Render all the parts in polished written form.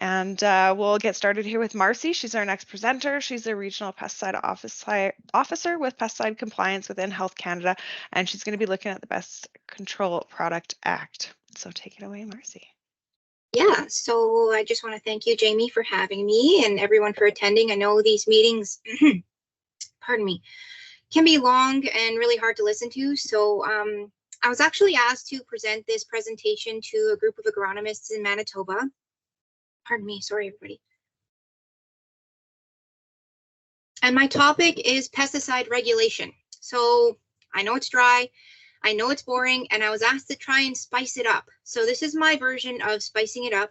And we'll get started here with Marcie. She's our next presenter. She's a Regional Pesticide Officer with Pesticide Compliance within Health Canada, and she's going to be looking at the Pest Control Product Act. So take it away, Marcie. Yeah, so I just want to thank you, Jamie, for having me and everyone for attending. I know these meetings, pardon me, can be long and really hard to listen to. So I was actually asked to present this presentation to a group of agronomists in Manitoba. Pardon me, sorry, everybody. And my topic is pesticide regulation. So I know it's dry, I know it's boring, and I was asked to try and spice it up. So this is my version of spicing it up.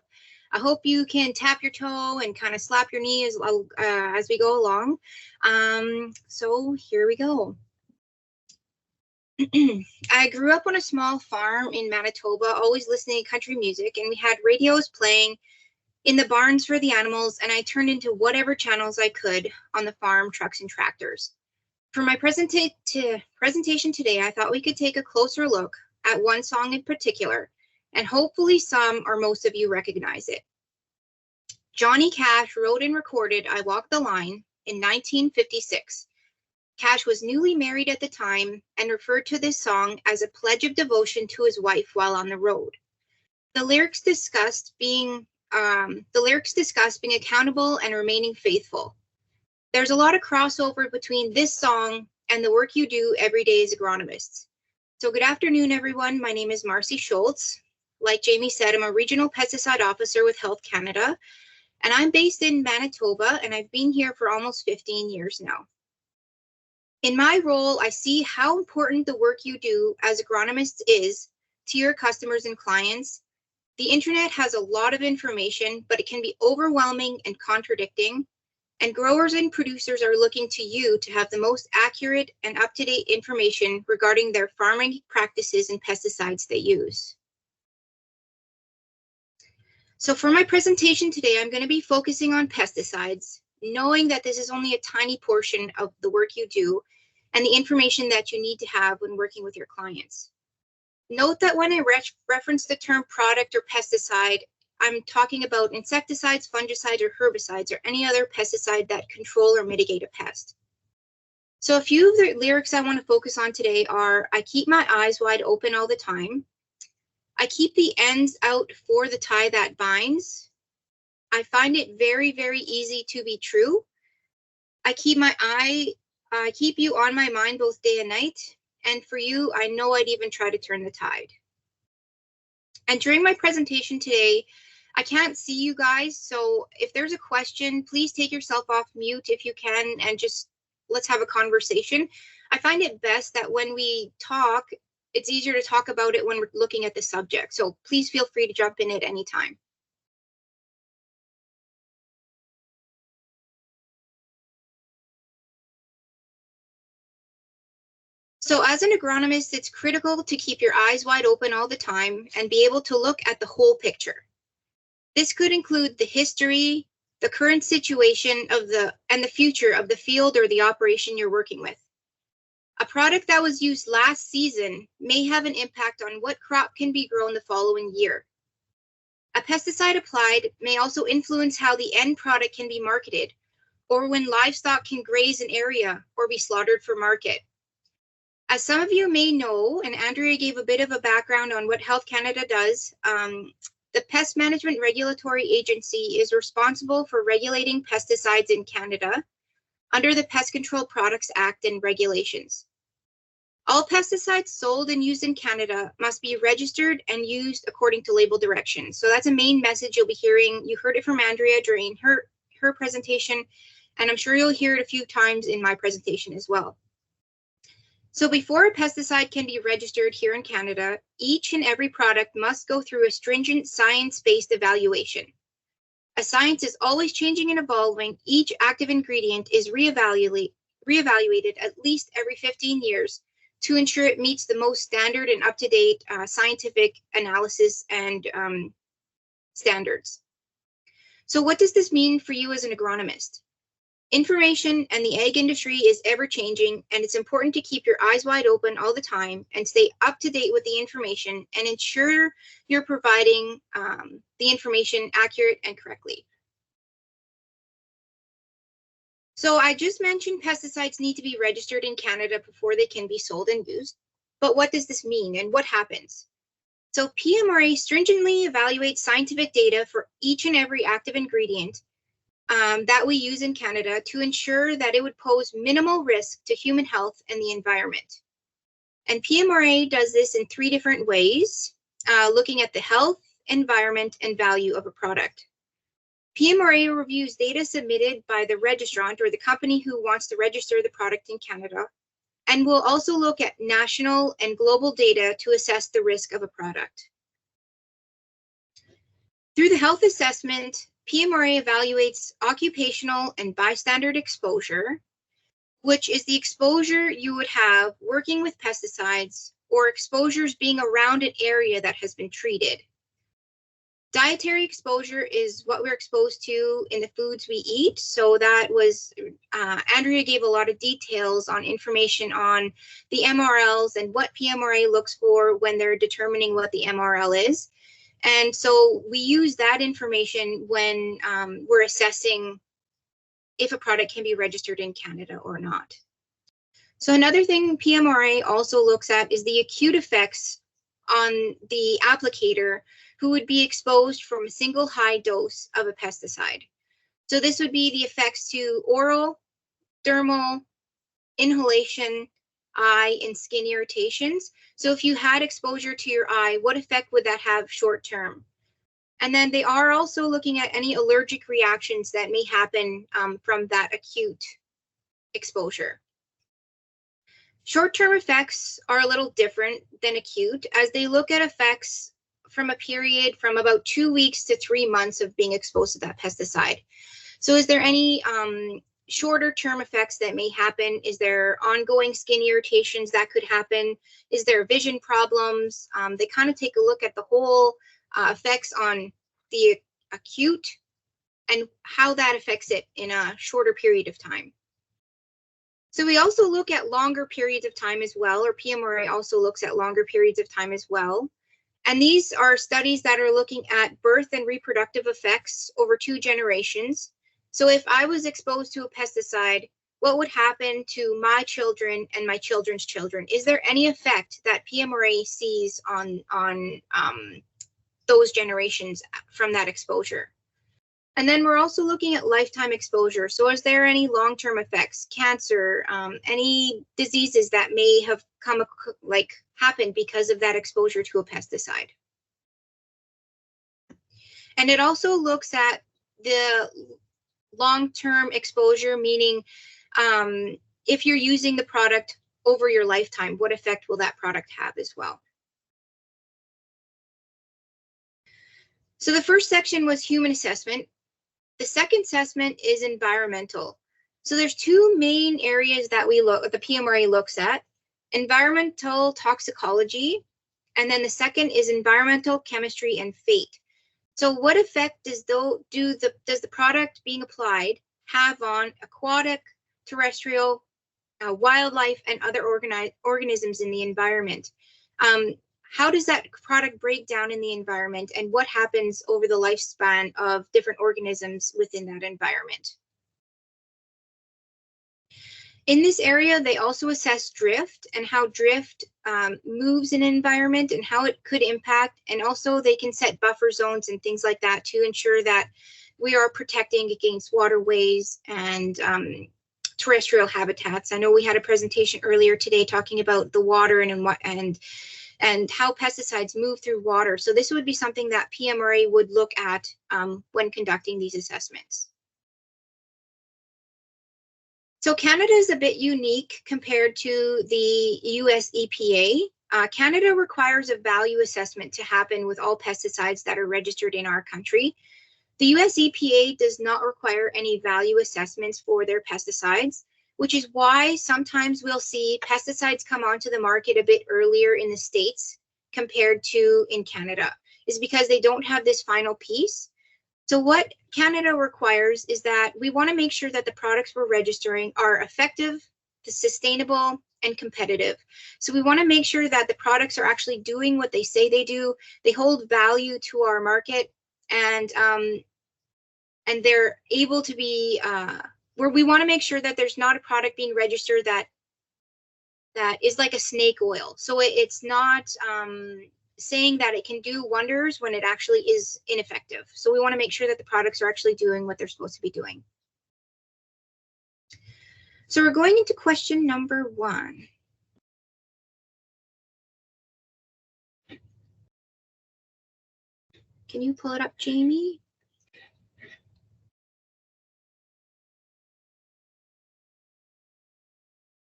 I hope you can tap your toe and kind of slap your knee as we go along. So here we go. I grew up on a small farm in Manitoba, always listening to country music, and we had radios playing in the barns for the animals, and I turned into whatever channels I could on the farm, trucks, and tractors. For my presentation today, I thought we could take a closer look at one song in particular, and hopefully some or most of you recognize it. Johnny Cash wrote and recorded I Walk the Line in 1956. Cash was newly married at the time and referred to this song as a pledge of devotion to his wife while on the road. The lyrics discuss being accountable and remaining faithful. There's a lot of crossover between this song and the work you do every day as agronomists. So good afternoon, everyone. My name is Marcie Schultz. Like Jamie said, I'm a Regional Pesticide Officer with Health Canada, and I'm based in Manitoba, and I've been here for almost 15 years now. In my role, I see how important the work you do as agronomists is to your customers and clients. The internet has a lot of information, but it can be overwhelming and contradicting, and growers and producers are looking to you to have the most accurate and up-to-date information regarding their farming practices and pesticides they use. So for my presentation today, I'm going to be focusing on pesticides, knowing that this is only a tiny portion of the work you do and the information that you need to have when working with your clients. Note that when I reference the term product or pesticide, I'm talking about insecticides, fungicides, or herbicides, or any other pesticide that control or mitigate a pest. So a few of the lyrics I want to focus on today are, I keep my eyes wide open all the time. I keep the ends out for the tie that binds. I find it very, very easy to be true. I keep you on my mind both day and night. And for you, I know I'd even try to turn the tide. And during my presentation today, I can't see you guys, so if there's a question, please take yourself off mute if you can, and just let's have a conversation. I find it best that when we talk, it's easier to talk about it when we're looking at the subject. So please feel free to jump in at any time. So as an agronomist, it's critical to keep your eyes wide open all the time and be able to look at the whole picture. This could include the history, the current situation and the future of the field or the operation you're working with. A product that was used last season may have an impact on what crop can be grown the following year. A pesticide applied may also influence how the end product can be marketed, or when livestock can graze an area or be slaughtered for market. As some of you may know, and Andrea gave a bit of a background on what Health Canada does, the Pest Management Regulatory Agency is responsible for regulating pesticides in Canada under the Pest Control Products Act and regulations. All pesticides sold and used in Canada must be registered and used according to label directions. So that's a main message you'll be hearing. You heard it from Andrea during her presentation, and I'm sure you'll hear it a few times in my presentation as well. So before a pesticide can be registered here in Canada, each and every product must go through a stringent science-based evaluation. As science is always changing and evolving, each active ingredient is reevaluated at least every 15 years to ensure it meets the most standard and up-to-date scientific analysis and standards. So what does this mean for you as an agronomist? Information and the egg industry is ever changing, and it's important to keep your eyes wide open all the time and stay up to date with the information and ensure you're providing the information accurate and correctly. So I just mentioned pesticides need to be registered in Canada before they can be sold and used. But what does this mean and what happens? So PMRA stringently evaluates scientific data for each and every active ingredient that we use in Canada to ensure that it would pose minimal risk to human health and the environment. And PMRA does this in 3 different ways, looking at the health, environment, and value of a product. PMRA reviews data submitted by the registrant or the company who wants to register the product in Canada, and will also look at national and global data to assess the risk of a product. Through the health assessment, PMRA evaluates occupational and bystander exposure, which is the exposure you would have working with pesticides or exposures being around an area that has been treated. Dietary exposure is what we're exposed to in the foods we eat. So that was, Andrea gave a lot of details on information on the MRLs and what PMRA looks for when they're determining what the MRL is. And so we use that information when we're assessing if a product can be registered in Canada or not. So another thing PMRA also looks at is the acute effects on the applicator who would be exposed from a single high dose of a pesticide. So this would be the effects to oral, dermal, inhalation, eye, and skin irritations. So if you had exposure to your eye, what effect would that have short term? And then they are also looking at any allergic reactions that may happen from that acute exposure. Short-term effects are a little different than acute, as they look at effects from a period from about 2 weeks to 3 months of being exposed to that pesticide. So is there any shorter term effects that may happen? Is there ongoing skin irritations that could happen? Is there vision problems? They kind of take a look at the whole effects on the acute and how that affects it in a shorter period of time. So we also look at longer periods of time as well, or PMRA also looks at longer periods of time as well. And these are studies that are looking at birth and reproductive effects over 2 generations. So if I was exposed to a pesticide, what would happen to my children and my children's children? Is there any effect that PMRA sees on those generations from that exposure? And then we're also looking at lifetime exposure. So is there any long-term effects, cancer, any diseases that may have happened because of that exposure to a pesticide? And it also looks at the long-term exposure, meaning if you're using the product over your lifetime, what effect will that product have as well? So the first section was human assessment. The second assessment is environmental. So there's 2 main areas that the PMRA looks at: environmental toxicology, and then the second is environmental chemistry and fate. So what effect does the product being applied have on aquatic, terrestrial, wildlife, and other organisms in the environment? How does that product break down in the environment, and what happens over the lifespan of different organisms within that environment? In this area, they also assess drift and how drift moves in an environment and how it could impact, and also they can set buffer zones and things like that to ensure that we are protecting against waterways and terrestrial habitats. I know we had a presentation earlier today talking about the water and how pesticides move through water. So this would be something that PMRA would look at when conducting these assessments. So Canada is a bit unique compared to the US EPA. Canada requires a value assessment to happen with all pesticides that are registered in our country. The US EPA does not require any value assessments for their pesticides, which is why sometimes we'll see pesticides come onto the market a bit earlier in the States compared to in Canada, is because they don't have this final piece. So what Canada requires is that we want to make sure that the products we're registering are effective, sustainable, and competitive. So we want to make sure that the products are actually doing what they say they do. They hold value to our market, and they're able to be where we want to make sure that there's not a product being registered that is like a snake oil. So it's not saying that it can do wonders when it actually is ineffective. So we want to make sure that the products are actually doing what they're supposed to be doing. So we're going into question number 1. Can you pull it up, Jamie?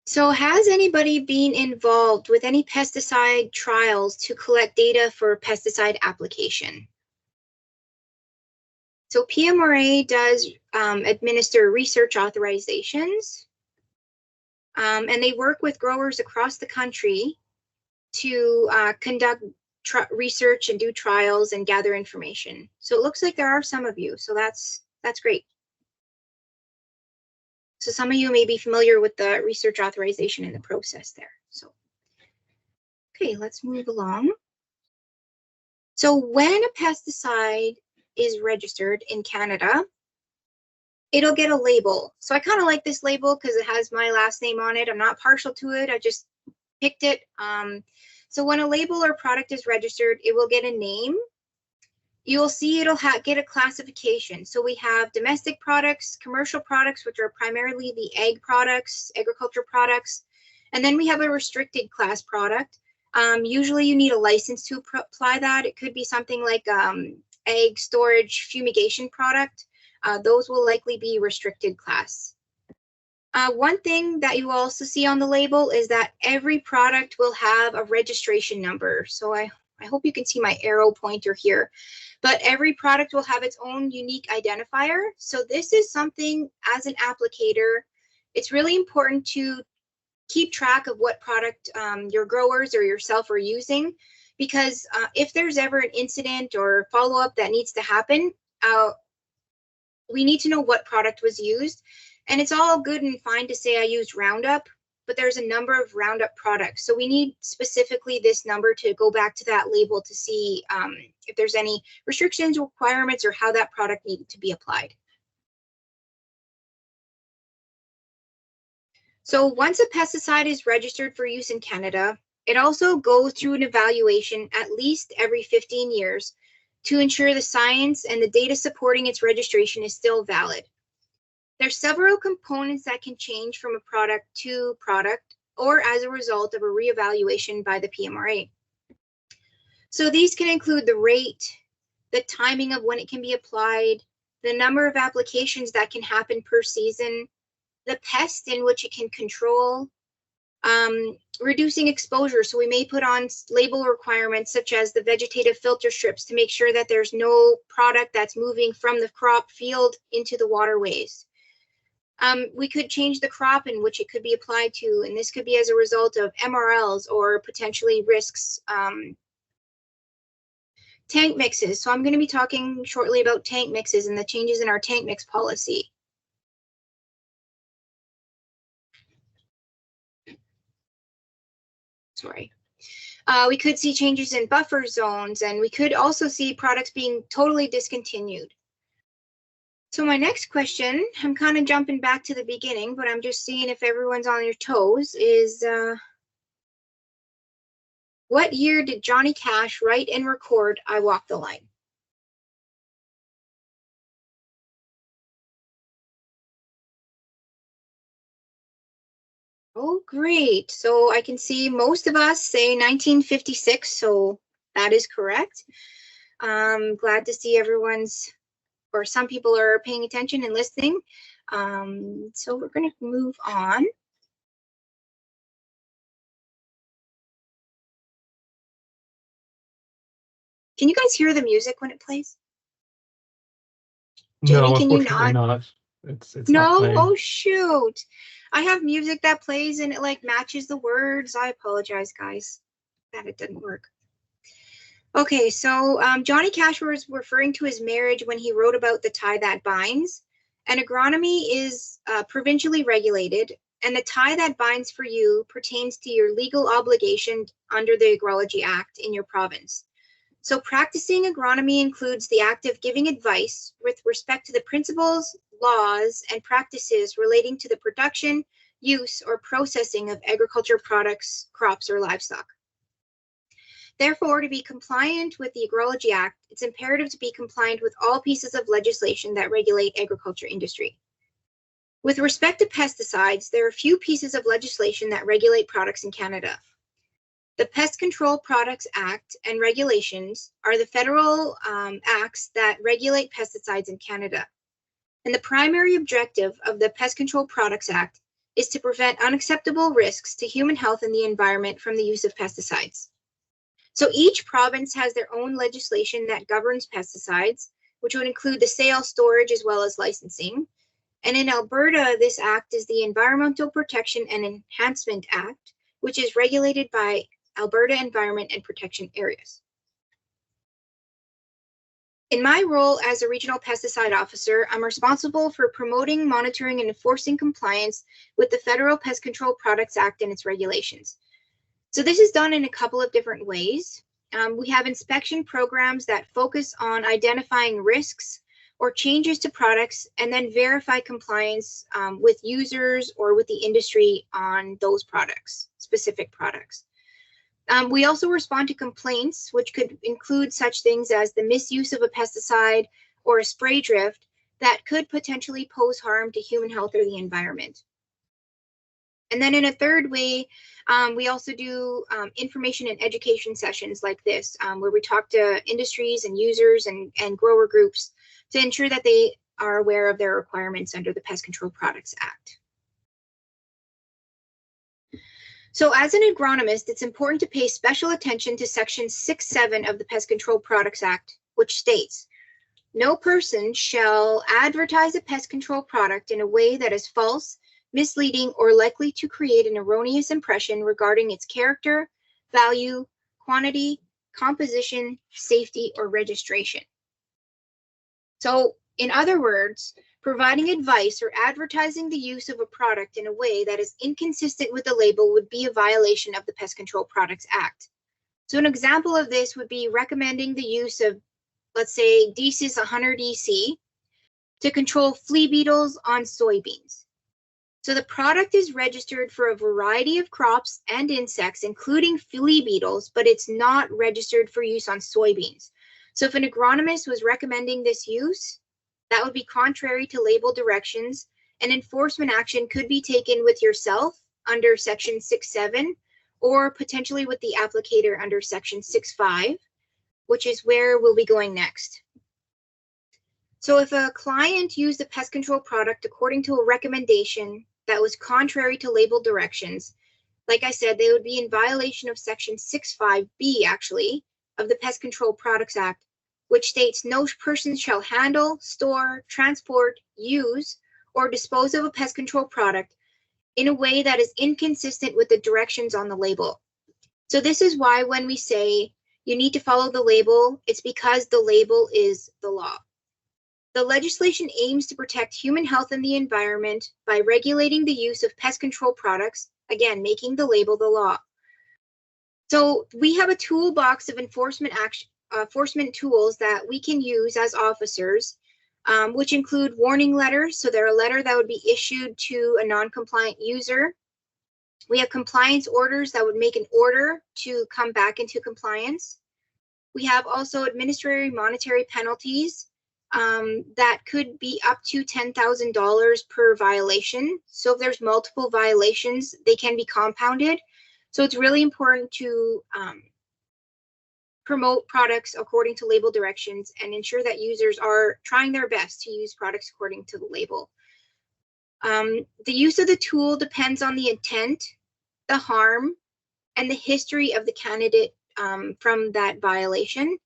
So has anybody been involved with any pesticide trials to collect data for pesticide application? So PMRA does administer research authorizations, and they work with growers across the country to conduct research and do trials and gather information. So it looks like there are some of you, so that's great. So some of you may be familiar with the research authorization and the process there. So, okay, let's move along. So when a pesticide is registered in Canada, it'll get a label. So I kind of like this label because it has my last name on it. I'm not partial to it. I just picked it. So when a label or product is registered, it will get a name. You'll see it'll get a classification. So we have domestic products, commercial products, which are primarily the agriculture products. And then we have a restricted class product. Usually you need a license to apply that. It could be something like egg storage fumigation product. Those will likely be restricted class. One thing that you will also see on the label is that every product will have a registration number. So I hope you can see my arrow pointer here. But every product will have its own unique identifier. So this is something, as an applicator, it's really important to keep track of what product your growers or yourself are using, because if there's ever an incident or follow-up that needs to happen, we need to know what product was used. And it's all good and fine to say I used Roundup, but there's a number of Roundup products. So we need specifically this number to go back to that label to see if there's any restrictions, requirements, or how that product needed to be applied. So once a pesticide is registered for use in Canada, it also goes through an evaluation at least every 15 years to ensure the science and the data supporting its registration is still valid. There's several components that can change from a product to product or as a result of a reevaluation by the PMRA. So these can include the rate, the timing of when it can be applied, the number of applications that can happen per season, the pest in which it can control, reducing exposure. So we may put on label requirements such as the vegetative filter strips to make sure that there's no product that's moving from the crop field into the waterways. We could change the crop in which it could be applied to, and this could be as a result of MRLs or potentially risks. Tank mixes. So I'm going to be talking shortly about tank mixes and the changes in our tank mix policy. Sorry. We could see changes in buffer zones, and we could also see products being totally discontinued. So my next question, I'm kind of jumping back to the beginning, but I'm just seeing if everyone's on your toes, is what year did Johnny Cash write and record I Walk the Line? Oh, great. So I can see most of us say 1956, so that is correct. Glad to see everyone's, or some people are paying attention and listening. So we're going to move on. Can you guys hear the music when it plays? Jamie, No, can you unfortunately not. It's no? not playing. Oh shoot. I have music that plays and it like matches the words. I apologize, guys, that it didn't work. Okay, so Johnny Cash was referring to his marriage when he wrote about the tie that binds. And agronomy is provincially regulated, and the tie that binds for you pertains to your legal obligation under the Agrology Act in your province. So practicing agronomy includes the act of giving advice with respect to the principles, laws, and practices relating to the production, use, or processing of agriculture products, crops, or livestock. Therefore, to be compliant with the Agrology Act, it's imperative to be compliant with all pieces of legislation that regulate agriculture industry. With respect to pesticides, there are a few pieces of legislation that regulate products in Canada. The Pest Control Products Act and regulations are the federal acts that regulate pesticides in Canada. And the primary objective of the Pest Control Products Act is to prevent unacceptable risks to human health and the environment from the use of pesticides. So each province has their own legislation that governs pesticides, which would include the sale, storage, as well as licensing. And in Alberta, this act is the Environmental Protection and Enhancement Act, which is regulated by Alberta Environment and Protection Areas. In my role as a Regional Pesticide Officer, I'm responsible for promoting, monitoring, and enforcing compliance with the Federal Pest Control Products Act and its regulations. So this is done in a couple of different ways. We have inspection programs that focus on identifying risks or changes to products and then verify compliance with users or with the industry on those products, specific products. We also respond to complaints, which could include such things as the misuse of a pesticide or a spray drift that could potentially pose harm to human health or the environment. And then in a third way, we also do information and education sessions like this, where we talk to industries and users and grower groups to ensure that they are aware of their requirements under the Pest Control Products Act. So as an agronomist, it's important to pay special attention to Section 6.7 of the Pest Control Products Act, which states, "No person shall advertise a pest control product in a way that is false, misleading, or likely to create an erroneous impression regarding its character, value, quantity, composition, safety, or registration." So, in other words, providing advice or advertising the use of a product in a way that is inconsistent with the label would be a violation of the Pest Control Products Act. So an example of this would be recommending the use of, let's say, Decis 100 EC to control flea beetles on soybeans. So the product is registered for a variety of crops and insects, including flea beetles, but it's not registered for use on soybeans. So if an agronomist was recommending this use, that would be contrary to label directions, and enforcement action could be taken with yourself under Section 6.7 or potentially with the applicator under Section 6.5, which is where we'll be going next. So if a client used a pest control product according to a recommendation that was contrary to label directions, like I said, they would be in violation of Section 6.5B, actually, of the Pest Control Products Act, which states no person shall handle, store, transport, use, or dispose of a pest control product in a way that is inconsistent with the directions on the label. So this is why when we say you need to follow the label, it's because the label is the law. The legislation aims to protect human health and the environment by regulating the use of pest control products, again, making the label the law. So we have a toolbox of enforcement tools that we can use as officers, which include warning letters. So they're a letter that would be issued to a non-compliant user. We have compliance orders that would make an order to come back into compliance. We have also administrative monetary penalties that could be up to $10,000 per violation. So if there's multiple violations, they can be compounded. So it's really important to promote products according to label directions and ensure that users are trying their best to use products according to the label. The use of the tool depends on the intent, the harm, and the history of the candidate from that violation.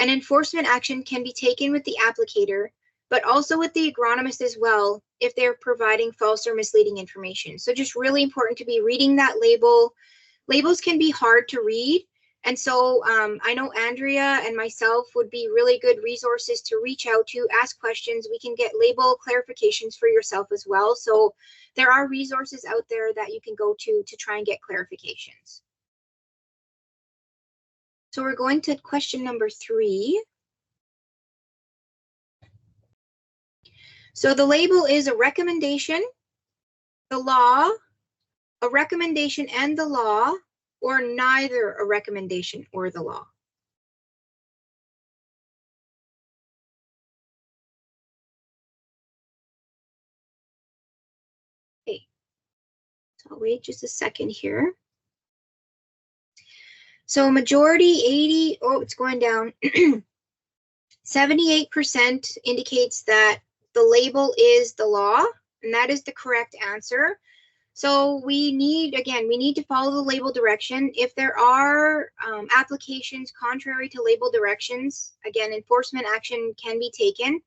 And enforcement action can be taken with the applicator, but also with the agronomist as well if they're providing false or misleading information. So just really important to be reading that label. Labels can be hard to read, And so I know Andrea and myself would be really good resources to reach out to, ask questions. We can get label clarifications for yourself as well. So there are resources out there that you can go to try and get clarifications. So we're going to question number 3. So the label is a recommendation, the law, a recommendation and the law, or neither a recommendation or the law. Okay, so I'll wait just a second here. So majority 80, oh, it's going down. 78% indicates that the label is the law, and that is the correct answer. So we need to follow the label direction. If there are applications contrary to label directions, again, enforcement action can be taken,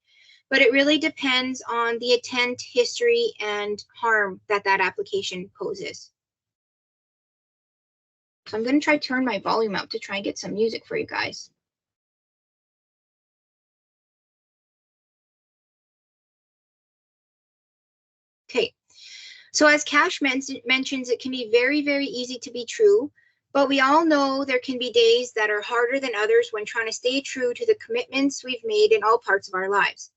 but it really depends on the intent, history, and harm that that application poses. So I'm going to try to turn my volume up to try and get some music for you guys. Okay. So as Cash mentions, it can be very, very easy to be true, but we all know there can be days that are harder than others when trying to stay true to the commitments we've made in all parts of our lives.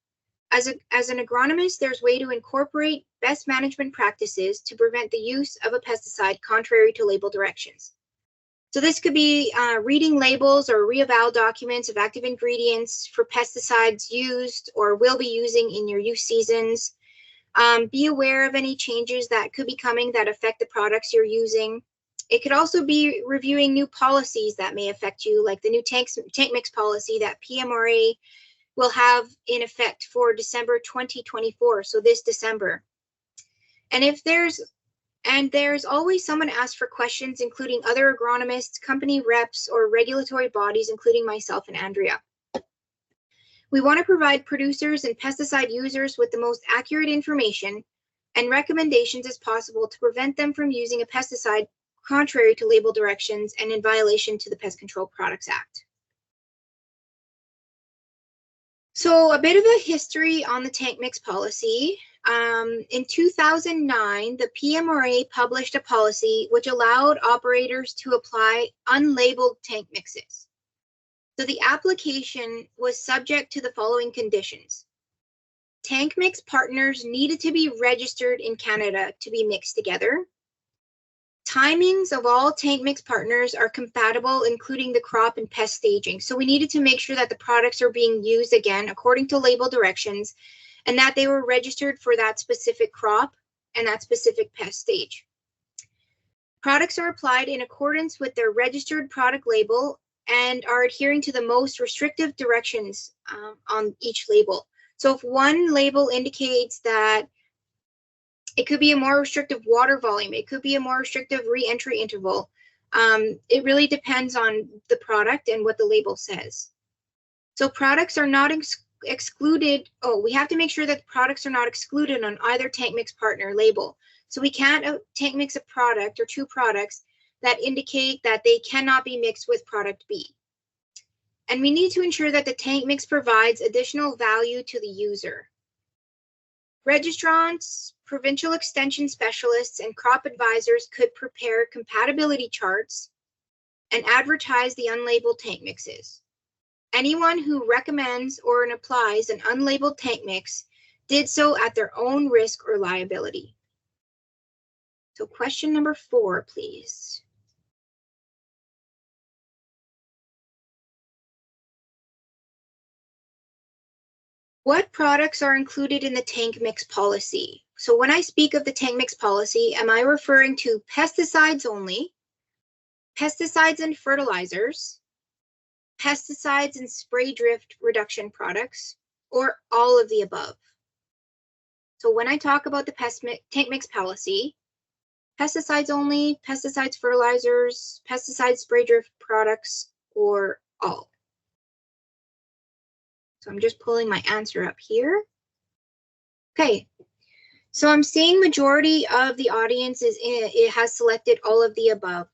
As an agronomist, there's a way to incorporate best management practices to prevent the use of a pesticide contrary to label directions. So this could be reading labels or reeval documents of active ingredients for pesticides used or will be using in your use seasons. Be aware of any changes that could be coming that affect the products you're using. It could also be reviewing new policies that may affect you, like the new tank mix policy that PMRA will have in effect for December 2024, so this December. And there's always someone to ask for questions, including other agronomists, company reps, or regulatory bodies, including myself and Andrea. We want to provide producers and pesticide users with the most accurate information and recommendations as possible to prevent them from using a pesticide contrary to label directions and in violation to the Pest Control Products Act. So a bit of a history on the tank mix policy. In 2009, the PMRA published a policy which allowed operators to apply unlabeled tank mixes. So the application was subject to the following conditions. Tank mix partners needed to be registered in Canada to be mixed together. Timings of all tank mix partners are compatible, including the crop and pest staging. So we needed to make sure that the products are being used again according to label directions and that they were registered for that specific crop and that specific pest stage. Products are applied in accordance with their registered product label and are adhering to the most restrictive directions on each label. So if one label indicates that it could be a more restrictive water volume, it could be a more restrictive re-entry interval, it really depends on the product and what the label says. So products are not excluded. Oh, we have to make sure that the products are not excluded on either tank mix partner label. So we can't tank mix a product or two products that indicate that they cannot be mixed with product B. And we need to ensure that the tank mix provides additional value to the user. Registrants, provincial extension specialists, and crop advisors could prepare compatibility charts and advertise the unlabeled tank mixes. Anyone who recommends or applies an unlabeled tank mix did so at their own risk or liability. So question number 4, please. What products are included in the tank mix policy? So when I speak of the tank mix policy, am I referring to pesticides only, pesticides and fertilizers, pesticides and spray drift reduction products, or all of the above? So when I talk about the tank mix policy, pesticides only, pesticides, fertilizers, pesticides, spray drift products, or all? So I'm just pulling my answer up here. Okay, so I'm seeing majority of the audience it has selected all of the above.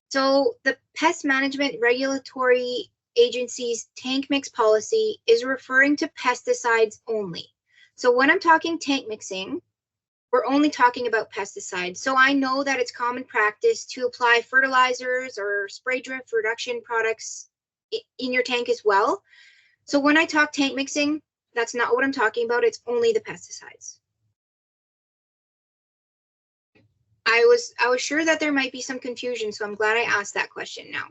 So the Pest Management Regulatory Agency's tank mix policy is referring to pesticides only. So when I'm talking tank mixing, we're only talking about pesticides. So I know that it's common practice to apply fertilizers or spray drift reduction products in your tank as well. So when I talk tank mixing, that's not what I'm talking about. It's only the pesticides. I was sure that there might be some confusion, so I'm glad I asked that question now.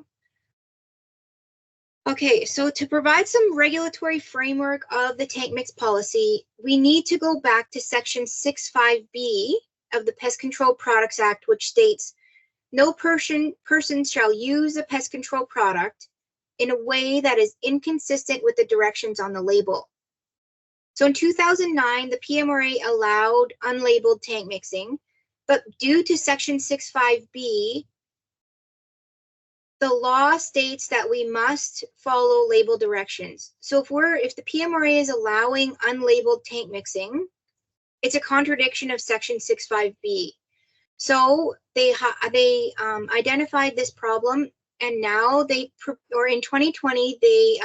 Okay, so to provide some regulatory framework of the tank mix policy, we need to go back to section 6.5b of the Pest Control Products Act, which states, no person shall use a pest control product in a way that is inconsistent with the directions on the label. So in 2009, the PMRA allowed unlabeled tank mixing, but due to section 6.5b, the law states that we must follow label directions. So if the PMRA is allowing unlabeled tank mixing, it's a contradiction of section 6.5b. So they identified this problem, and now in 2020, they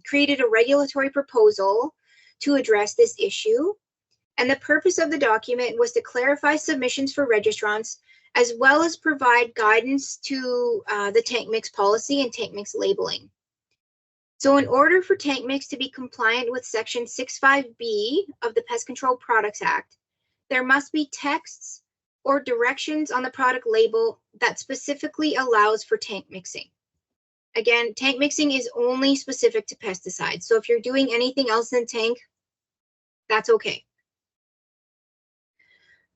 created a regulatory proposal to address this issue. And the purpose of the document was to clarify submissions for registrants, as well as provide guidance to the tank mix policy and tank mix labeling. So in order for tank mix to be compliant with section 6.5b of the Pest Control Products Act, there must be texts or directions on the product label that specifically allows for tank mixing. Again, tank mixing is only specific to pesticides. So if you're doing anything else in tank, that's okay.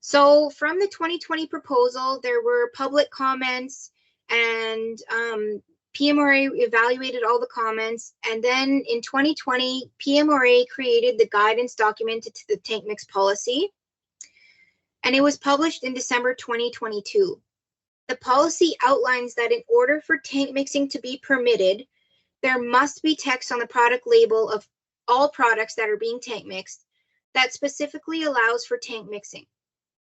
So from the 2020 proposal, there were public comments, and PMRA evaluated all the comments. And then in 2020, PMRA created the guidance document to the tank mix policy, and it was published in December 2022. The policy outlines that in order for tank mixing to be permitted, there must be text on the product label of all products that are being tank mixed that specifically allows for tank mixing.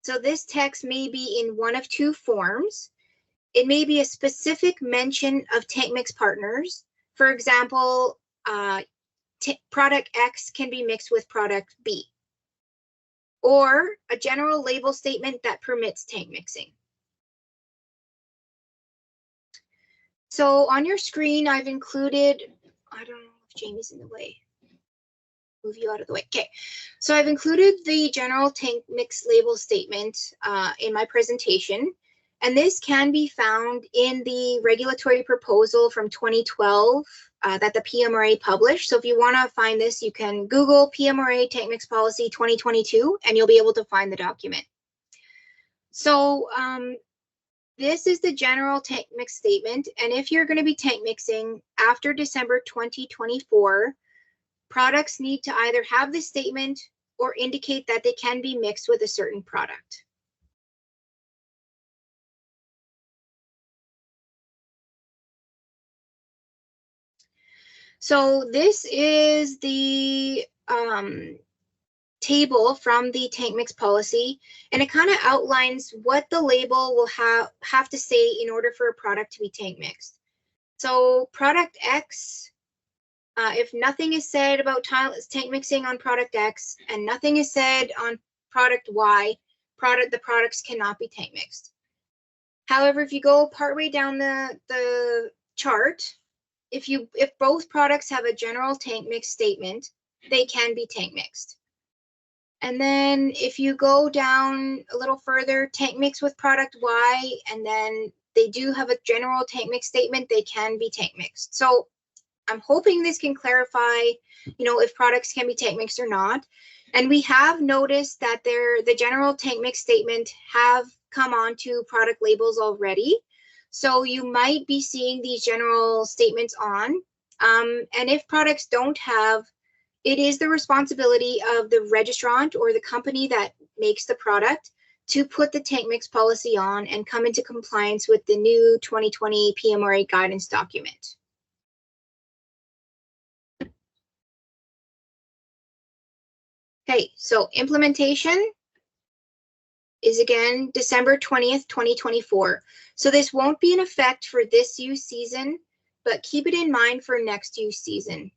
So this text may be in one of two forms. It may be a specific mention of tank mix partners. For example, product X can be mixed with product B. Or a general label statement that permits tank mixing. So on your screen, I've included, I don't know if Jamie's in the way. Move you out of the way. Okay, so I've included the general tank mix label statement in my presentation, and this can be found in the regulatory proposal from 2012 that the PMRA published. So if you want to find this, you can Google PMRA Tank Mix Policy 2022, and you'll be able to find the document. So this is the general tank mix statement, and if you're going to be tank mixing after December 2024, products need to either have this statement or indicate that they can be mixed with a certain product. So this is the table from the tank mix policy, and it kind of outlines what the label will have to say in order for a product to be tank mixed. So product X, if nothing is said about tank mixing on product X and nothing is said on product Y, the products cannot be tank mixed. However, if you go partway down the chart, if both products have a general tank mix statement, they can be tank mixed. And then if you go down a little further, tank mix with product Y, and then they do have a general tank mix statement, they can be tank mixed. So I'm hoping this can clarify, if products can be tank mixed or not. And we have noticed that the general tank mix statement have come onto product labels already. So you might be seeing these general statements on. And if products don't have, it is the responsibility of the registrant or the company that makes the product to put the tank mix policy on and come into compliance with the new 2020 PMRA guidance document. Okay, so implementation. is again December 20th, 2024. So this won't be in effect for this use season, but keep it in mind for next use season.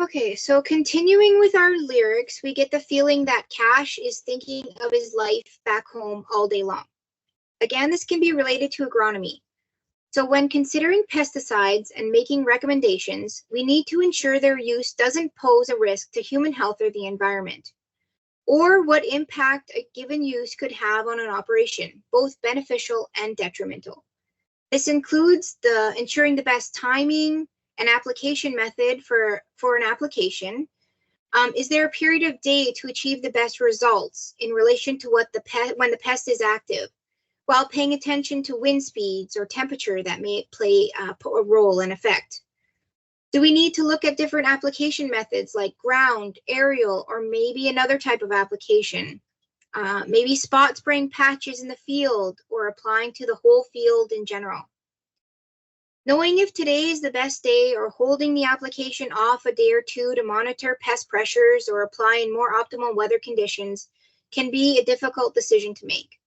Okay, so continuing with our lyrics, we get the feeling that Cash is thinking of his life back home all day long. Again, this can be related to agronomy. So when considering pesticides and making recommendations, we need to ensure their use doesn't pose a risk to human health or the environment, or what impact a given use could have on an operation, both beneficial and detrimental. This includes ensuring the best timing and application method for an application. Is there a period of day to achieve the best results in relation to when the pest is active, while paying attention to wind speeds or temperature that may play a role and effect? Do we need to look at different application methods like ground, aerial, or maybe another type of application? Maybe spot spraying patches in the field or applying to the whole field in general. Knowing if today is the best day or holding the application off a day or two to monitor pest pressures or apply in more optimal weather conditions can be a difficult decision to make.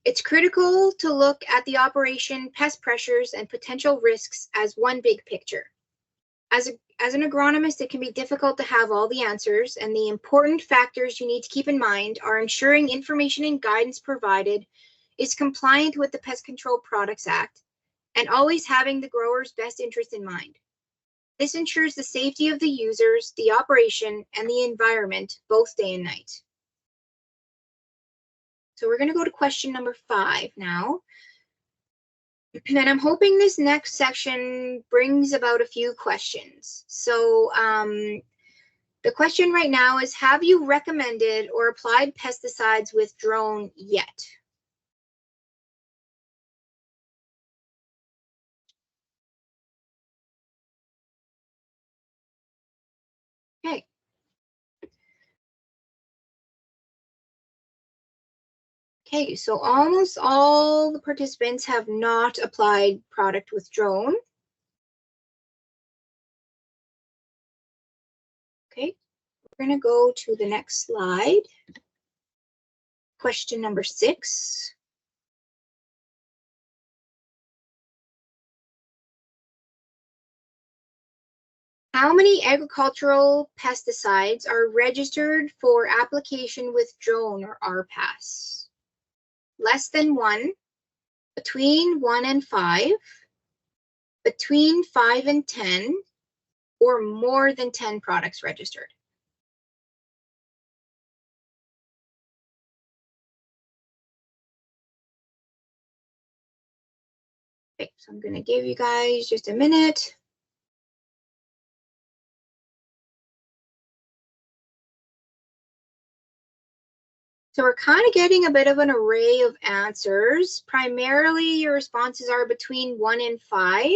It's critical to look at the operation, pest pressures, and potential risks as one big picture. As an agronomist, it can be difficult to have all the answers, and the important factors you need to keep in mind are ensuring information and guidance provided is compliant with the Pest Control Products Act, and always having the grower's best interest in mind. This ensures the safety of the users, the operation, and the environment, both day and night. So we're going to go to question number 5 now. And I'm hoping this next section brings about a few questions. So the question right now is, have you recommended or applied pesticides with drone yet? Okay. Okay, so almost all the participants have not applied product with drone. Okay, we're going to go to the next slide. Question number 6. How many agricultural pesticides are registered for application with drone or RPAS? Less than 1, between 1 and 5, between 5 and 10, or more than 10 products registered? Okay, so I'm going to give you guys just a minute. So we're kind of getting a bit of an array of answers. Primarily, your responses are between 1 and 5.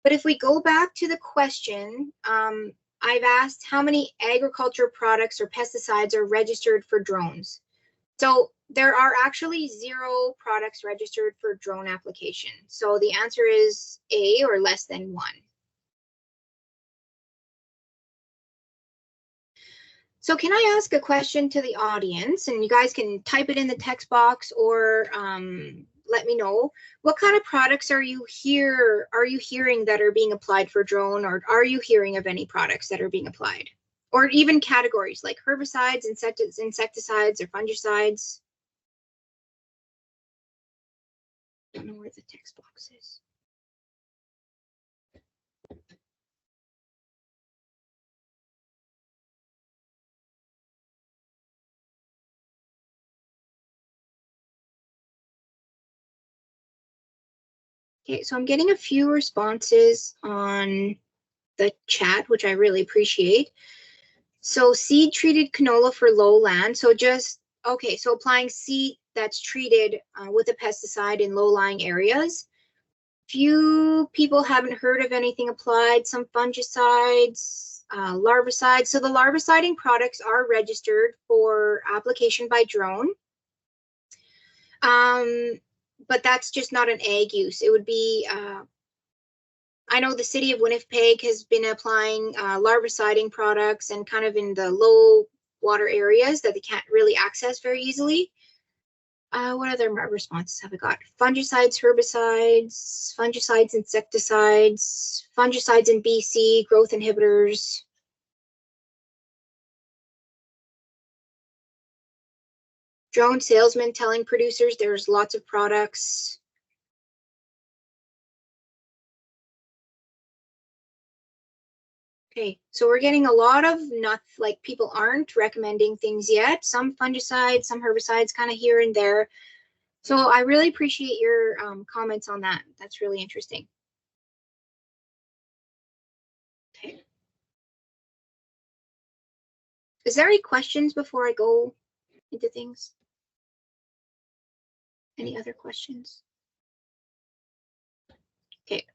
But if we go back to the question, I've asked how many agriculture products or pesticides are registered for drones. So there are actually 0 products registered for drone application. So the answer is A, or less than 1. So can I ask a question to the audience, and you guys can type it in the text box or let me know, what kind of products are you hearing that are being applied for drone, or are you hearing of any products that are being applied? Or even categories like herbicides, insecticides, or fungicides? I don't know where the text box is. Okay, so I'm getting a few responses on the chat, which I really appreciate. So seed treated canola for lowland. So just, okay, so applying seed that's treated with a pesticide in low-lying areas. Few people haven't heard of anything applied, some fungicides, larvicides. So the larviciding products are registered for application by drone. but that's just not an ag use. It would be, I know the city of Winnipeg has been applying larviciding products and kind of in the low water areas that they can't really access very easily. What other responses have I got? Fungicides, herbicides, fungicides, insecticides, fungicides in BC, growth inhibitors. Drone salesmen telling producers there's lots of products. Okay, so we're getting a lot of not like people aren't recommending things yet. Some fungicides, some herbicides, kind of here and there. So I really appreciate your comments on that. That's really interesting. Okay. Is there any questions before I go into things? Any other questions? Okay.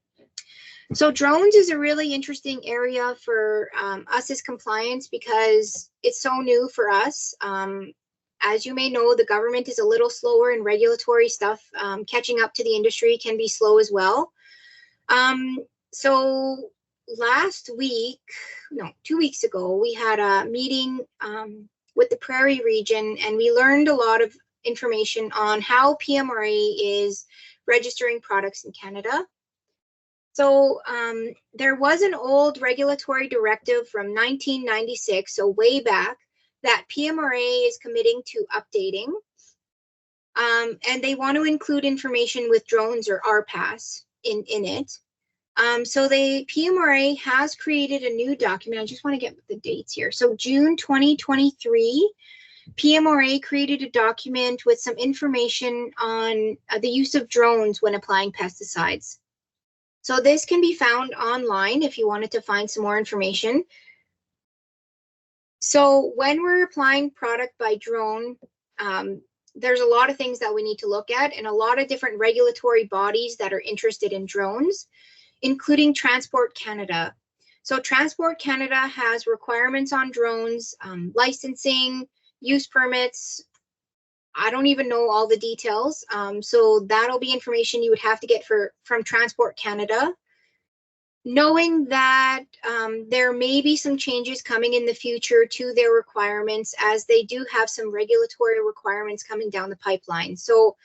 So drones is a really interesting area for us as compliance because it's so new for us. As you may know, the government is a little slower in regulatory stuff. Catching up to the industry can be slow as well. So last week, no, 2 weeks ago, we had a meeting with the Prairie region, and we learned a lot of information on how PMRA is registering products in Canada. So there was an old regulatory directive from 1996, so way back, that PMRA is committing to updating. And they want to include information with drones or RPAS in it. So the PMRA has created a new document. I just want to get the dates here. So June 2023, PMRA created a document with some information on the use of drones when applying pesticides. So this can be found online if you wanted to find some more information. So when we're applying product by drone, there's a lot of things that we need to look at and a lot of different regulatory bodies that are interested in drones, including Transport Canada. So Transport Canada has requirements on drones, licensing, use permits. I don't even know all the details. So that'll be information you would have to get from Transport Canada. Knowing that there may be some changes coming in the future to their requirements, as they do have some regulatory requirements coming down the pipeline. So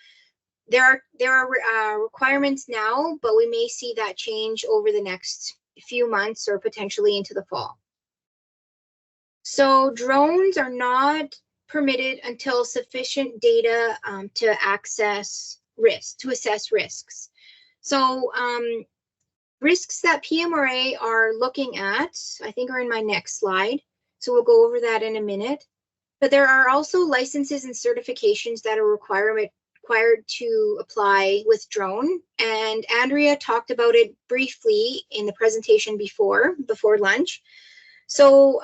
there are requirements now, but we may see that change over the next few months or potentially into the fall. So drones are not permitted until sufficient data to assess risks. So risks that PMRA are looking at, I think, are in my next slide. So we'll go over that in a minute. But there are also licenses and certifications that are required to apply with drone. And Andrea talked about it briefly in the presentation before lunch. So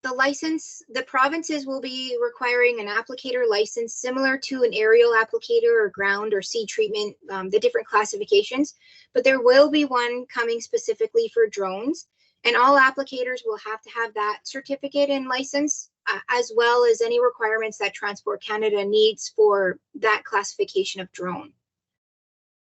the provinces will be requiring an applicator license similar to an aerial applicator or ground or seed treatment, the different classifications, but there will be one coming specifically for drones, and all applicators will have to have that certificate and license, as well as any requirements that Transport Canada needs for that classification of drone.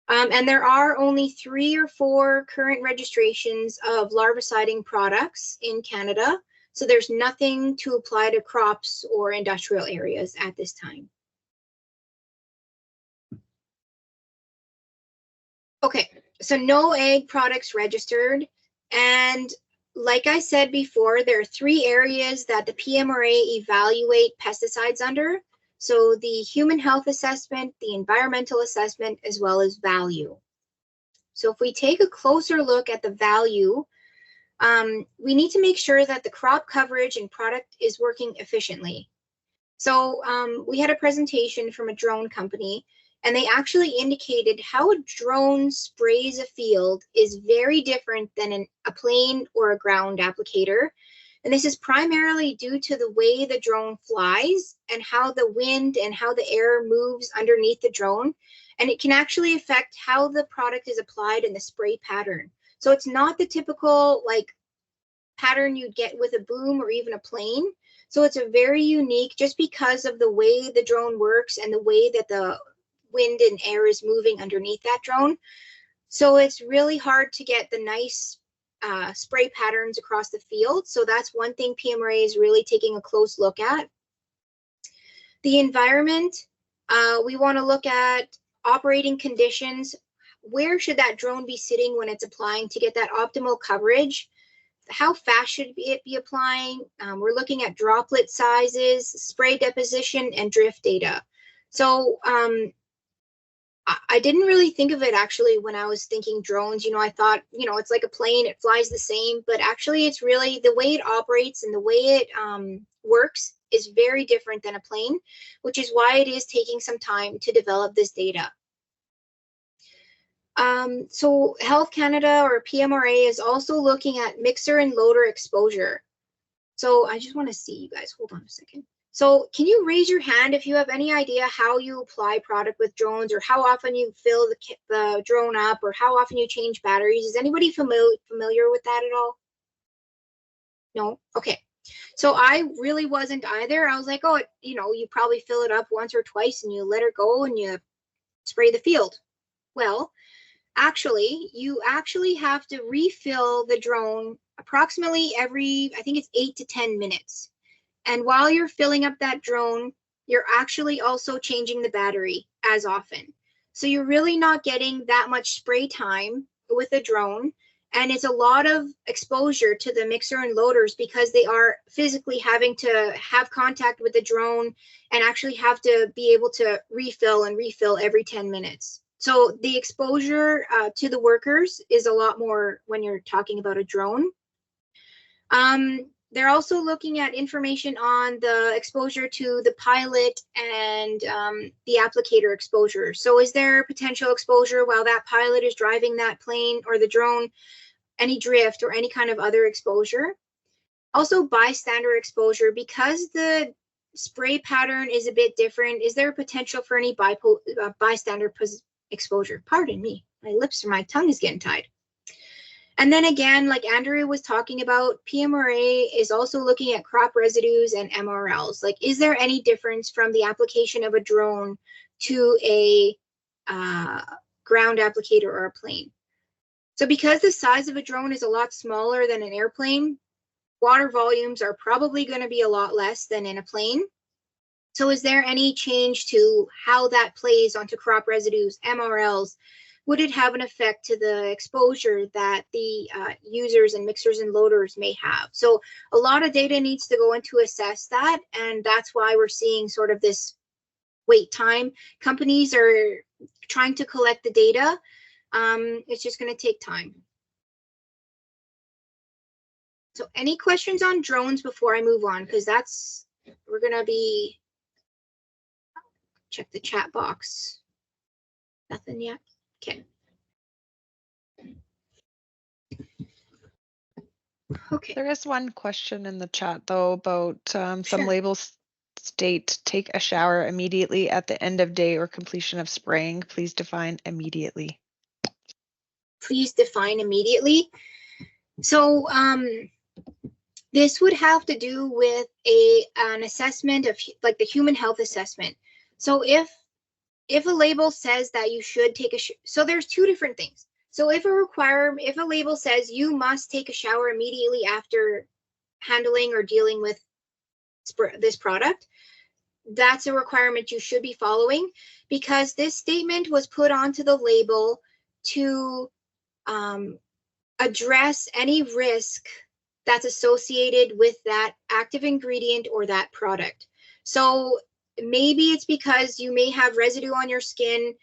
And there are only 3 or 4 current registrations of larviciding products in Canada. So there's nothing to apply to crops or industrial areas at this time. Okay, so no ag products registered. And like I said before, there are 3 areas that the PMRA evaluate pesticides under. So the human health assessment, the environmental assessment, as well as value. So if we take a closer look at the value, we need to make sure that the crop coverage and product is working efficiently. So we had a presentation from a drone company, and they actually indicated how a drone sprays a field is very different than a plane or a ground applicator. And this is primarily due to the way the drone flies and how the wind and how the air moves underneath the drone. And it can actually affect how the product is applied in the spray pattern. So it's not the typical like pattern you'd get with a boom or even a plane. So it's a very unique, just because of the way the drone works and the way that the wind and air is moving underneath that drone. So it's really hard to get the nice spray patterns across the field. So that's one thing PMRA is really taking a close look at. The environment, we want to look at operating conditions. Where should that drone be sitting when it's applying to get that optimal coverage? How fast should it be applying? We're looking at droplet sizes, spray deposition, and drift data. So I didn't really think of it actually when I was thinking drones. You know, I thought, you know, it's like a plane, it flies the same, but actually it's really the way it operates and the way it works is very different than a plane, which is why it is taking some time to develop this data. So Health Canada or PMRA is also looking at mixer and loader exposure. So I just want to see you guys, hold on a second. So can you raise your hand if you have any idea how you apply product with drones, or how often you fill the drone up, or how often you change batteries? Is anybody familiar with that at all? No? Okay. So I really wasn't either. I was like, oh, you know, you probably fill it up once or twice and you let it go and you spray the field. Well, actually, you actually have to refill the drone approximately every, I think it's 8 to 10 minutes. And while you're filling up that drone, you're actually also changing the battery as often. So you're really not getting that much spray time with a drone. And it's a lot of exposure to the mixer and loaders because they are physically having to have contact with the drone and actually have to be able to refill and refill every 10 minutes. So the exposure to the workers is a lot more when you're talking about a drone. They're also looking at information on the exposure to the pilot and the applicator exposure. So is there potential exposure while that pilot is driving that plane or the drone, any drift or any kind of other exposure? Also bystander exposure, because the spray pattern is a bit different. Is there potential for any bystander exposure? Pardon me, my tongue is getting tied. And then again, like Andrea was talking about, PMRA is also looking at crop residues and MRLs. Like, is there any difference from the application of a drone to a ground applicator or a plane? So because the size of a drone is a lot smaller than an airplane, water volumes are probably going to be a lot less than in a plane. So is there any change to how that plays onto crop residues, MRLs? Would it have an effect to the exposure that the users and mixers and loaders may have? So a lot of data needs to go in to assess that, and that's why we're seeing sort of this wait time. Companies are trying to collect the data. It's just going to take time. So any questions on drones before I move on? Because we're going to be, check the chat box. Nothing yet. Okay. Okay. There is one question in the chat though about some labels state take a shower immediately at the end of day or completion of spraying. Please define immediately. Please define immediately. So this would have to do with an assessment of like the human health assessment. So if a label says that you should take a so there's two different things. So if a label says you must take a shower immediately after handling or dealing with this product, that's a requirement you should be following, because this statement was put onto the label to address any risk that's associated with that active ingredient or that product. So maybe it's because you may have residue on your skin.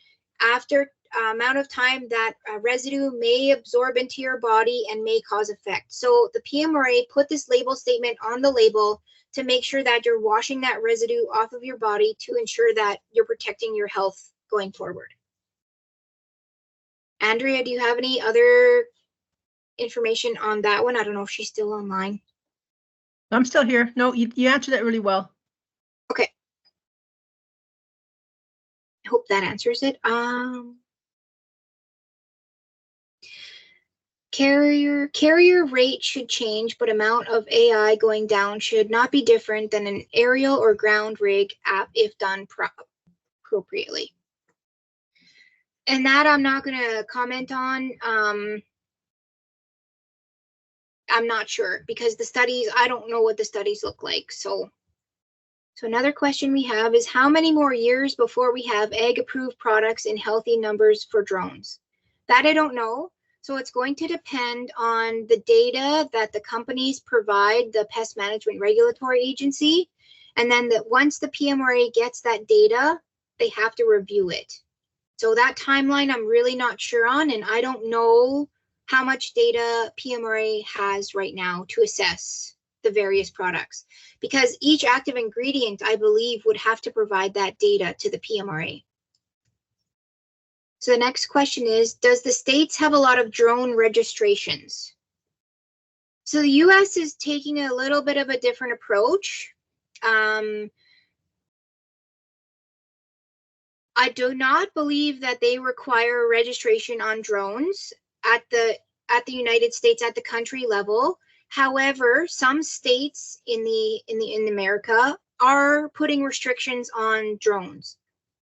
After amount of time, that residue may absorb into your body and may cause effect. So the PMRA put this label statement on the label to make sure that you're washing that residue off of your body to ensure that you're protecting your health going forward. Andrea, do you have any other information on that one? I don't know if she's still online. I'm still here. No, you answered it really well. Okay. I hope that answers it. Carrier rate should change, but amount of AI going down should not be different than an aerial or ground rig app if done appropriately. And that I'm not going to comment on. I'm not sure because the studies, I don't know what the studies look like. So another question we have is how many more years before we have ag approved products in healthy numbers for drones? That I don't know. So it's going to depend on the data that the companies provide the Pest Management Regulatory Agency. And then that once the PMRA gets that data, they have to review it. So that timeline I'm really not sure on, and I don't know how much data PMRA has right now to assess the various products, because each active ingredient, I believe, would have to provide that data to the PMRA. So the next question is, does the states have a lot of drone registrations? So the US is taking a little bit of a different approach. I do not believe that they require registration on drones at the United States at the country level. However, some states in America are putting restrictions on drones.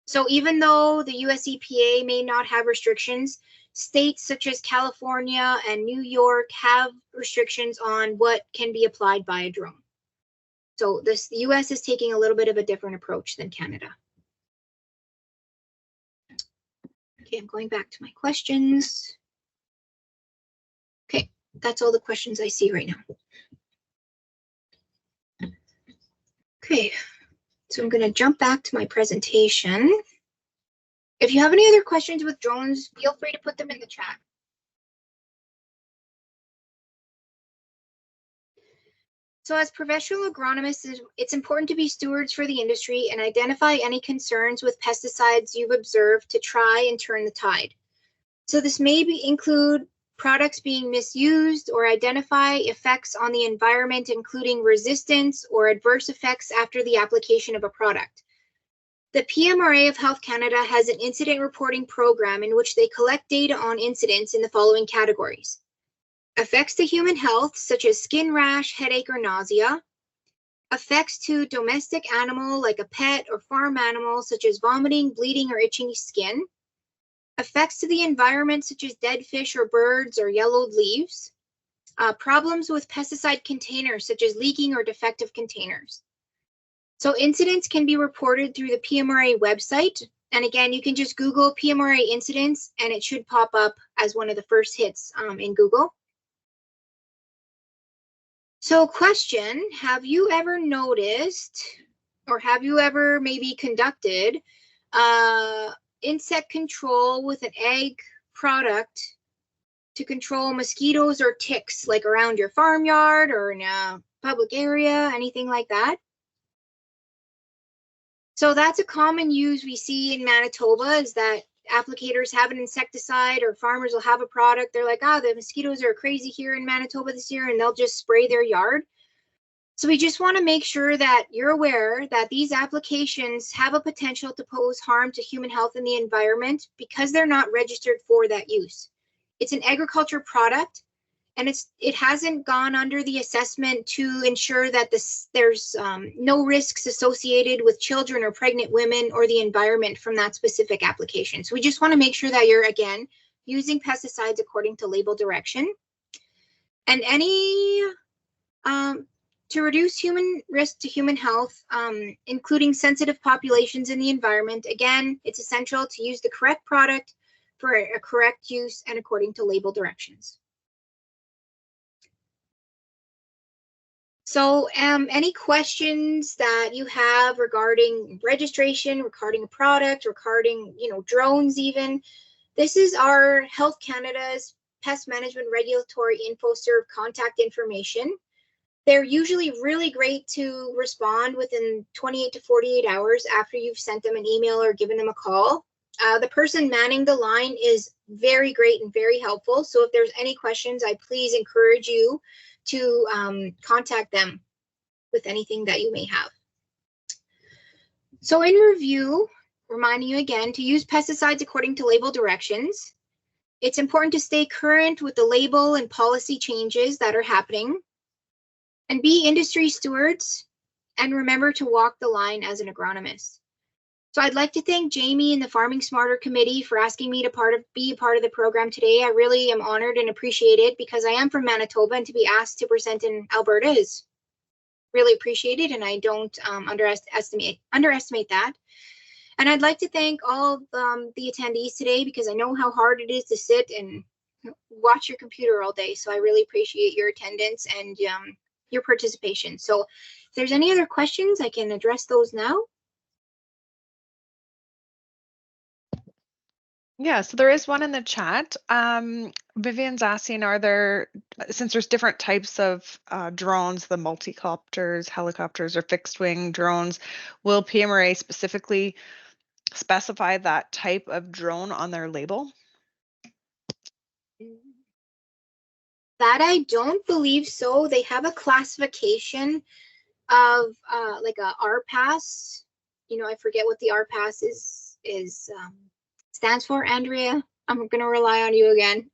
So even though the US EPA may not have restrictions, states such as California and New York have restrictions on what can be applied by a drone. So the US is taking a little bit of a different approach than Canada. Okay, I'm going back to my questions. Okay, that's all the questions I see right now. Okay, so I'm going to jump back to my presentation. If you have any other questions with drones, feel free to put them in the chat. So as professional agronomists, it's important to be stewards for the industry and identify any concerns with pesticides you've observed to try and turn the tide. So this may include products being misused or identify effects on the environment, including resistance or adverse effects after the application of a product. The PMRA of Health Canada has an incident reporting program in which they collect data on incidents in the following categories: effects to human health, such as skin rash, headache, or nausea; effects to domestic animal, like a pet or farm animal, such as vomiting, bleeding, or itching skin; effects to the environment, such as dead fish or birds or yellowed leaves; problems with pesticide containers, such as leaking or defective containers. So incidents can be reported through the PMRA website. And again, you can just Google PMRA incidents and it should pop up as one of the first hits in Google. So question, have you ever noticed, or have you ever maybe conducted insect control with an egg product to control mosquitoes or ticks, like around your farmyard or in a public area, anything like that? So that's a common use we see in Manitoba, is that applicators have an insecticide or farmers will have a product. They're like, the mosquitoes are crazy here in Manitoba this year, and they'll just spray their yard. So we just want to make sure that you're aware that these applications have a potential to pose harm to human health and the environment because they're not registered for that use. It's an agriculture product, and it hasn't gone under the assessment to ensure that there's no risks associated with children or pregnant women or the environment from that specific application. So we just want to make sure that you're, again, using pesticides according to label direction. And any to reduce human risk to human health, including sensitive populations in the environment, again, it's essential to use the correct product for a correct use and according to label directions. So any questions that you have regarding registration, regarding a product, regarding, drones even, this is our Health Canada's Pest Management Regulatory InfoServe contact information. They're usually really great to respond within 28 to 48 hours after you've sent them an email or given them a call. The person manning the line is very great and very helpful. So if there's any questions, I please encourage you to contact them with anything that you may have. So in review, reminding you again to use pesticides according to label directions. It's important to stay current with the label and policy changes that are happening, and be industry stewards, and remember to walk the line as an agronomist. So I'd like to thank Jamie and the Farming Smarter Committee for asking me to be a part of the program today. I really am honored and appreciate it because I am from Manitoba, and to be asked to present in Alberta is really appreciated, and I don't underestimate that. And I'd like to thank all the attendees today because I know how hard it is to sit and watch your computer all day. So I really appreciate your attendance and your participation. So if there's any other questions, I can address those now. Yeah, so there is one in the chat. Vivian's asking, since there's different types of drones, the multicopters, helicopters, or fixed wing drones, will PMRA specifically specify that type of drone on their label? That I don't believe so. They have a classification of like a RPAS. I forget what the RPAS stands for, Andrea. I'm going to rely on you again.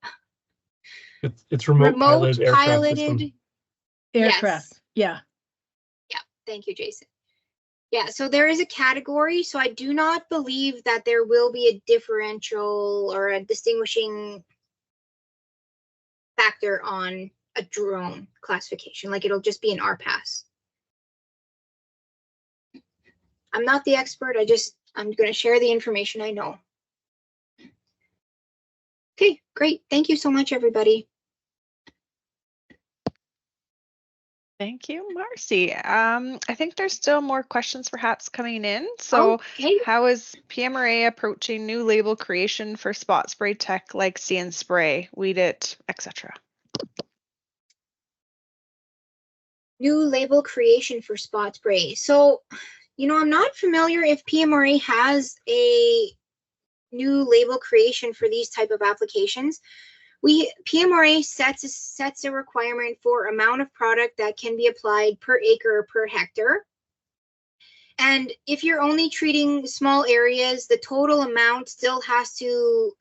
It's remote piloted aircraft. Yes. Yeah. Thank you, Jason. Yeah. So there is a category. So I do not believe that there will be a differential or a distinguishing factor on a drone classification. Like it'll just be an RPAS. I'm not the expert. I'm going to share the information I know. Okay, great. Thank you so much, everybody. Thank you, Marcie. I think there's still more questions perhaps coming in. So okay. How is PMRA approaching new label creation for spot spray tech like See and Spray, Weed It, etc.? New label creation for spot spray. So, I'm not familiar if PMRA has a new label creation for these type of applications. PMRA sets a requirement for amount of product that can be applied per acre or per hectare. And if you're only treating small areas, the total amount still has to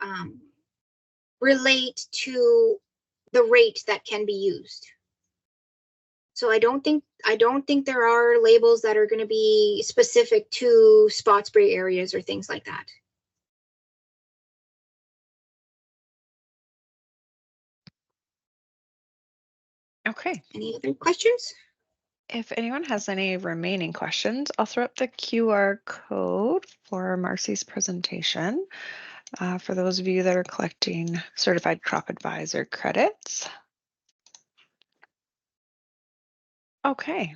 relate to the rate that can be used. So I don't think there are labels that are going to be specific to spot spray areas or things like that. Okay. Any other questions? If anyone has any remaining questions, I'll throw up the QR code for Marcie's presentation for those of you that are collecting Certified Crop Advisor credits. Okay.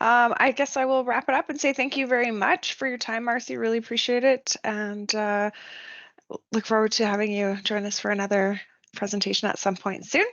I guess I will wrap it up and say thank you very much for your time, Marcie. Really appreciate it. And look forward to having you join us for another presentation at some point soon.